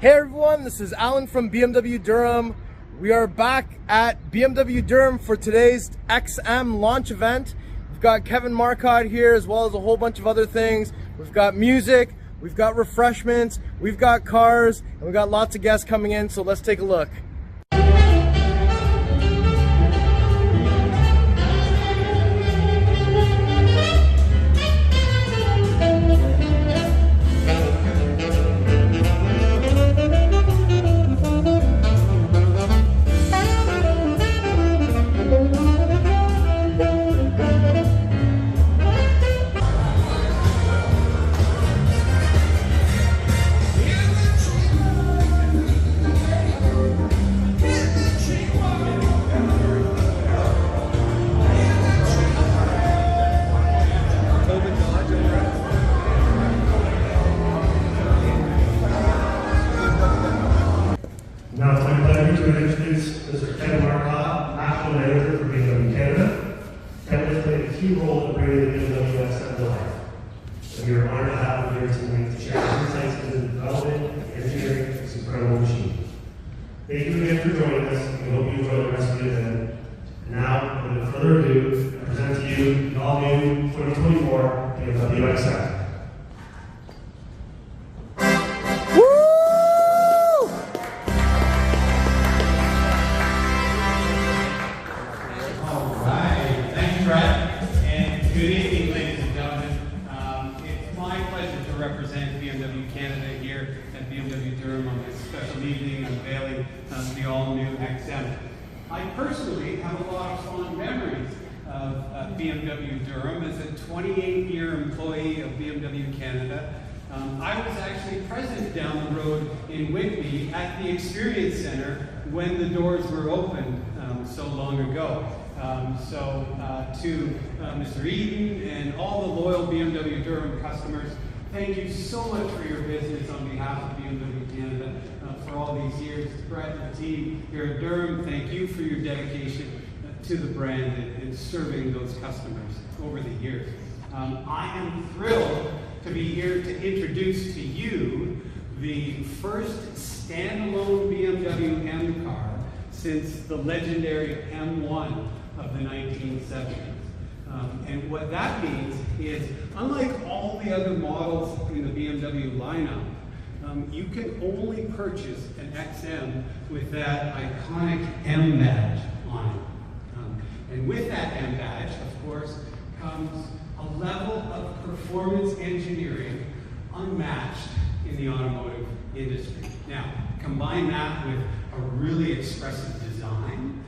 Hey everyone, this is Alan from BMW Durham. We are back at BMW Durham for today's XM launch event. We've got Kevin Marcotte here as well as a whole bunch of other things. We've got music, we've got refreshments, we've got cars, and we've got lots of guests coming in, so let's take a look. Now it's my pleasure to introduce Mr. Kevin Marcotte, National Manager for BMW Canada. Kevin has played a key role in bringing the BMW XM to life. And we are honored to have him here tonight to share his insights into the development and engineering of this incredible machine. Thank you again for joining us. We hope you enjoy the rest of the event. And now, without further ado, I present to you the all-new 2024 BMW XM. And good evening, ladies and gentlemen. It's my pleasure to represent BMW Canada here at BMW Durham on this special evening unveiling the all-new XM. I personally have a lot of fond memories of BMW Durham as a 28-year employee of BMW Canada. I was actually present down the road in Whitby at the Experience Center when the doors were opened so long ago. To Mr. Eaton and all the loyal BMW Durham customers, thank you so much for your business on behalf of BMW Canada for all these years. Brett and the team here at Durham, thank you for your dedication to the brand and serving those customers over the years. I am thrilled to be here to introduce to you the first standalone BMW M car since the legendary M1 of the 1970s. And what that means is, unlike all the other models in the BMW lineup, you can only purchase an XM with that iconic M badge on it. And with that M badge, of course, comes a level of performance engineering unmatched in the automotive industry. Now, combine that with a really expressive design,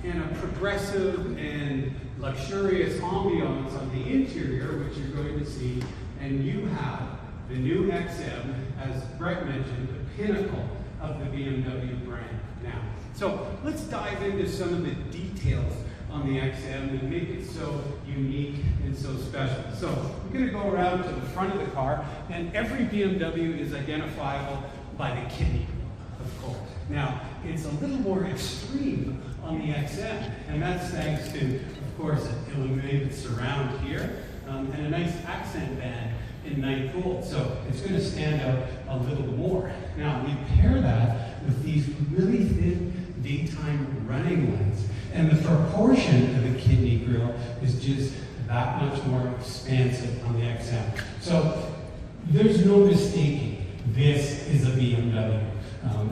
and a progressive and luxurious ambiance on the interior, which you're going to see, and you have the new XM, as Brett mentioned, the pinnacle of the BMW brand now. So let's dive into some of the details on the XM and make it so unique and so special. So we're going to go around to the front of the car, and every BMW is identifiable by the kidney wheel, of course. Now, it's a little more extreme on the XM, and that's thanks to, of course, an illuminated surround here, and a nice accent band in night gold, so it's going to stand out a little more. Now, we pair that with these really thin daytime running lights, and the proportion of the kidney grille is just that much more expansive on the XM. So, there's no mistaking this is a BMW.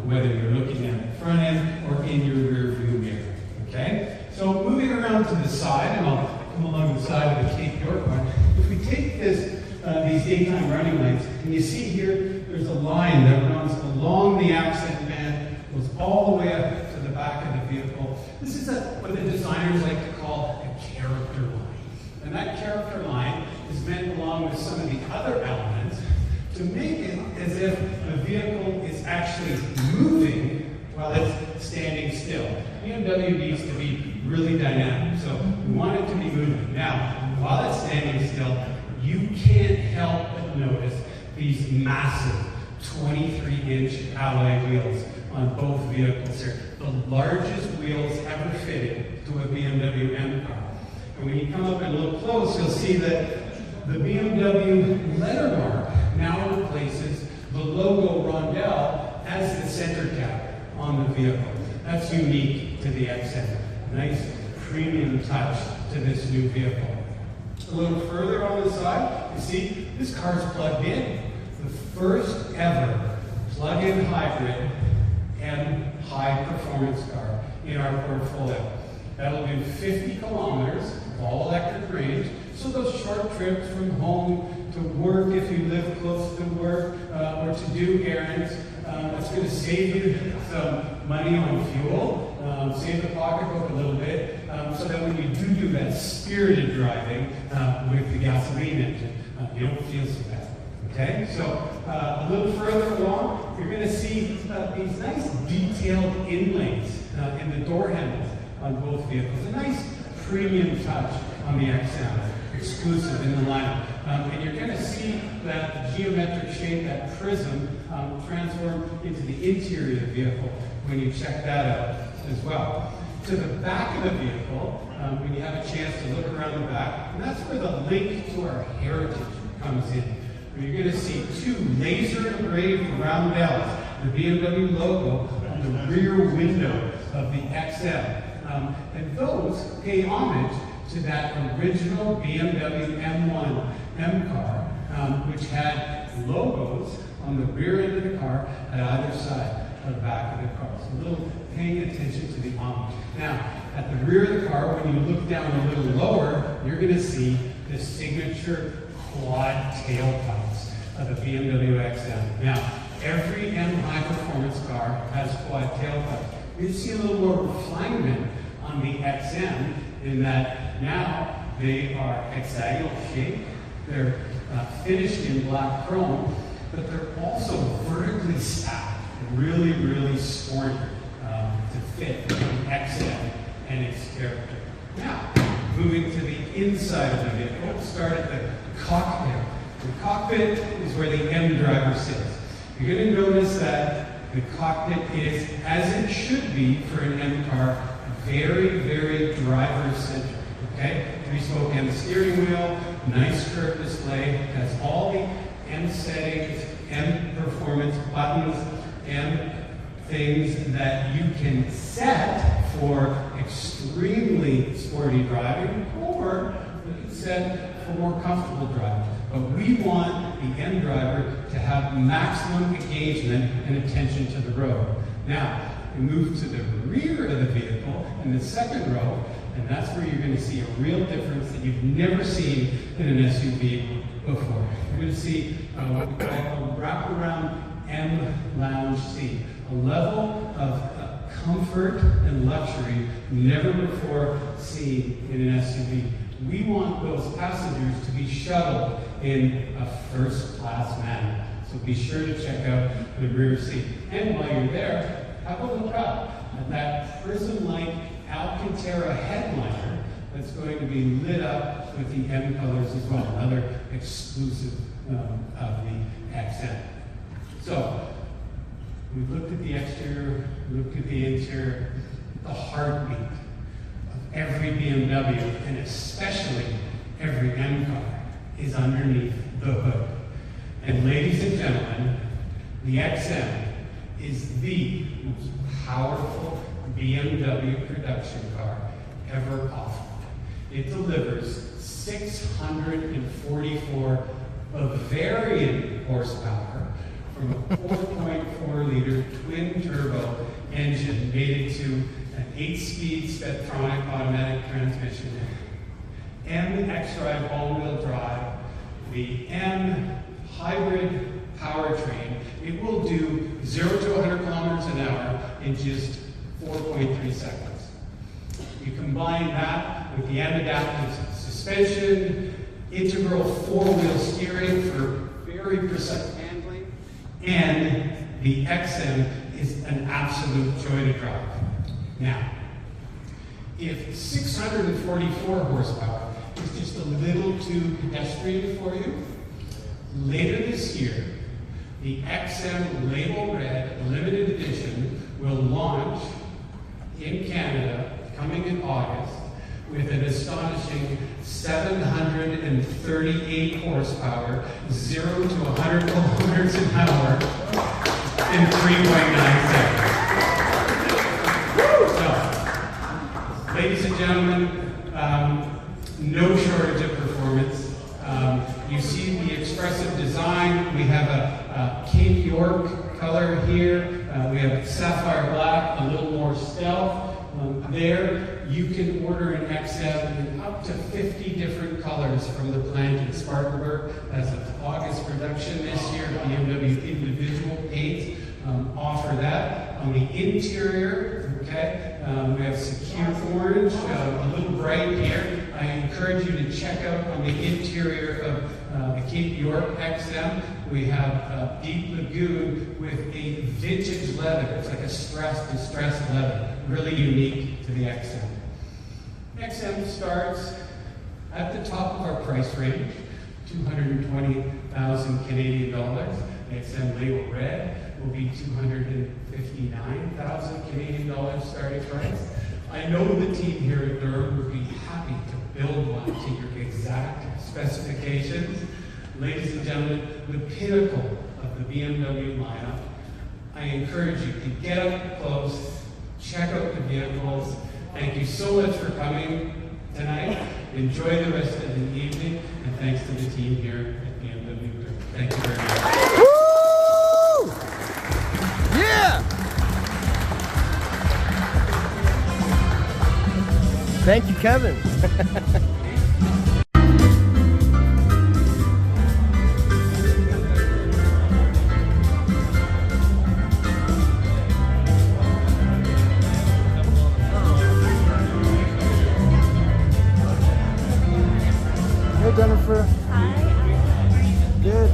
Whether you're looking at the front end or in your rear view mirror, okay? So moving around to the side, and I'll come along the side of the Cape York one. If we take this, these daytime running lights, and you see here, there's a line that runs along the accent band, goes all the way up to the back of the vehicle. This is what the designers like to call a character line. And that character line is meant along with some of the other elements to make it as if the vehicle is actually moving while it's standing still. BMW needs to be really dynamic, so we want it to be moving. Now, while it's standing still, you can't help but notice these massive 23-inch alloy wheels on both vehicles here. The largest wheels ever fitted to a BMW M car. And when you come up and look close, you'll see that the BMW letter mark now replaces the logo rondelle as the center cap on the vehicle. That's unique to the XM. Nice premium touch to this new vehicle. A little further on the side, you see this car's plugged in. The first ever plug-in hybrid and high performance car in our portfolio. That'll do 50 kilometers, all electric range. So those short trips from home to work, if you live close to work, or to do errands, it's going to save you some money on fuel, save the pocketbook a little bit, so that when you do that spirited driving with the gasoline engine, you don't feel so bad. Okay, so a little further along, you're going to see these nice detailed inlays in the door handles on both vehicles. A nice premium touch on the XM, exclusive in the lineup. And you're going to see that geometric shape, that prism, transform into the interior of the vehicle when you check that out as well. To the back of the vehicle, when you have a chance to look around the back, and that's where the link to our heritage comes in. You're going to see two laser engraved round bells, the BMW logo on the rear window of the XM. And those pay homage to that original BMW M1 M car, which had logos on the rear end of the car at either side of the back of the car. So a little paying attention to the homage. Now, at the rear of the car, when you look down a little lower, you're going to see the signature quad tailpipes of the BMW XM. Now, every M high performance car has quad tailpipes. You see a little more refinement on the XM in that now they are hexagonal shaped. They're finished in black chrome, but they're also vertically stacked, really, really sporty to fit the XM and its character. Now, moving to the inside of the vehicle, we'll start at the cockpit. The cockpit is where the M driver sits. You're going to notice that the cockpit is, as it should be for an M car, very, very driver-centric. Okay? 3-spoke M steering wheel, nice curved display, has all the M settings, M performance buttons, M things that you can set for extremely sporty driving, or you can set for more comfortable driving. But we want the M driver to have maximum engagement and attention to the road. Now, we move to the rear of the vehicle in the second row, and that's where you're going to see a real difference that you've never seen in an SUV before. You're going to see what we call a wraparound M lounge seat, a level of comfort and luxury never before seen in an SUV. We want those passengers to be shuttled in a first-class manner. So be sure to check out the rear seat. And while you're there, have a look up at that prism-like Alcantara headliner that's going to be lit up with the M colors as well, another exclusive of the XM. So, we've looked at the exterior, looked at the interior, the heartbeat of every BMW, and especially every M car, is underneath the hood. And ladies and gentlemen, the XM is the most powerful BMW production car ever offered. It delivers 644 Bavarian horsepower from a 4.4 liter twin turbo engine mated to an 8-speed Spectronic automatic transmission, M X-Drive all-wheel drive, the M hybrid powertrain. It will do 0 to 100 kilometers an hour in just 4.3 seconds. You combine that with the M adaptive suspension, integral 4-wheel steering for very precise handling, and the XM is an absolute joy to drive. Now, if 644 horsepower is just a little too pedestrian for you, later this year, the XM Label Red Limited Edition will launch in Canada, coming in August, with an astonishing 738 horsepower, 0 to 100 kilometers an hour, in 3.9 seconds. So, ladies and gentlemen, no shortage of performance. You see the expressive design. We have a Cape York color here. We have sapphire black, a little more stealth. There, you can order an XM in up to 50 different colors from the plant in Spartanburg. As of August production this year, BMW individual paints offer that. On the interior, okay, we have secure orange, a little bright here. I encourage you to check out on the interior of the Cape York XM. We have deep lagoon with a vintage leather. It's like a distressed leather. Really unique to the XM. XM starts at the top of our price range, 220,000 Canadian dollars. The XM label red will be 259,000 Canadian dollars starting price. I know the team here at Durham would be happy to build one to your exact specifications. Ladies and gentlemen, the pinnacle of the BMW lineup. I encourage you to get up close, check out the vehicles. Thank you so much for coming tonight. Enjoy the rest of the evening, and thanks to the team here at BMW Durham. Thank you very much. Woo! Yeah! Thank you, Kevin. Hey, Jennifer. Hi. Good.